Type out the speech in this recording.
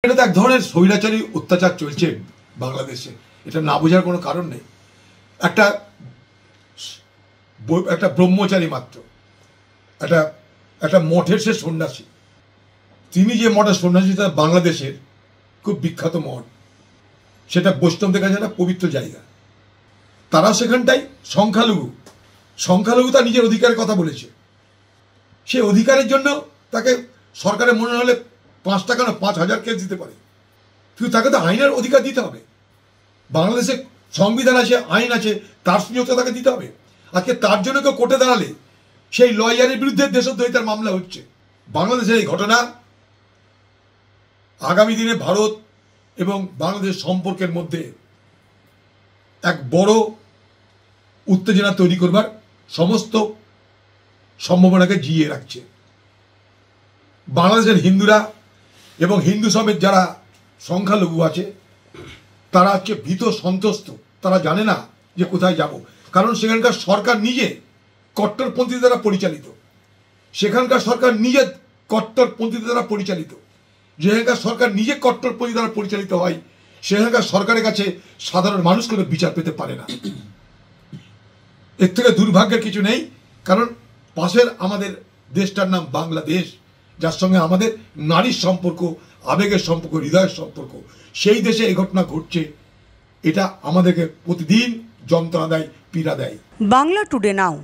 এটা তো এক ধরনের স্বৈরাচারী অত্যাচার চলছে বাংলাদেশে, এটা না বোঝার কোনো কারণ নেই। একটা একটা ব্রহ্মচারী মাত্র, একটা একটা মঠের সে সন্ন্যাসী, তিনি যে মঠের সন্ন্যাসী তা বাংলাদেশের খুব বিখ্যাত মঠ, সেটা বৈষ্ণবদের কাছে একটা পবিত্র জায়গা। তারা সেখানটাই সংখ্যালঘু তার নিজের অধিকারের কথা বলেছে। সে অধিকারের জন্য তাকে সরকারের মনে হলে 5 টাকা না 5,000 কেস দিতে পারে, কিন্তু তাকে তো আইনের অধিকার দিতে হবে। বাংলাদেশে সংবিধান আছে, আইন আছে, তার সুযোগ তাকে দিতে হবে। আজকে তার জন্য কেউ কোর্টে দাঁড়ালে সেই লয়ারের বিরুদ্ধে দেশদ্রোহিতার মামলা হচ্ছে। বাংলাদেশের এই ঘটনা আগামী দিনে ভারত এবং বাংলাদেশ সম্পর্কের মধ্যে এক বড় উত্তেজনা তৈরি করবার সমস্ত সম্ভাবনাকে জিইয়ে রাখছে। বাংলাদেশের হিন্দুরা এবং হিন্দু সমেত যারা সংখ্যালঘু আছে তারা হচ্ছে ভীত সন্ত্রস্ত, তারা জানে না যে কোথায় যাব। কারণ সেখানকার সরকার নিজে কট্টরপন্থীদের দ্বারা পরিচালিত, সেখানকার সরকার নিজে কট্টরপন্থীদের দ্বারা পরিচালিত। যেখানকার সরকার নিজে কট্টরপন্থী দ্বারা পরিচালিত হয়, সেখানকার সরকারের কাছে সাধারণ মানুষ কোনো বিচার পেতে পারে না। এর থেকে দুর্ভাগ্যের কিছু নেই, কারণ পাশের আমাদের দেশটার নাম বাংলাদেশ, যার সঙ্গে আমাদের নারীর সম্পর্ক, আবেগের সম্পর্ক, হৃদয়ের সম্পর্ক, সেই দেশে এই ঘটনা ঘটছে। এটা আমাদেরকে প্রতিদিন যন্ত্রণা দেয়, পীড়া দেয়। বাংলা টুডে নাও।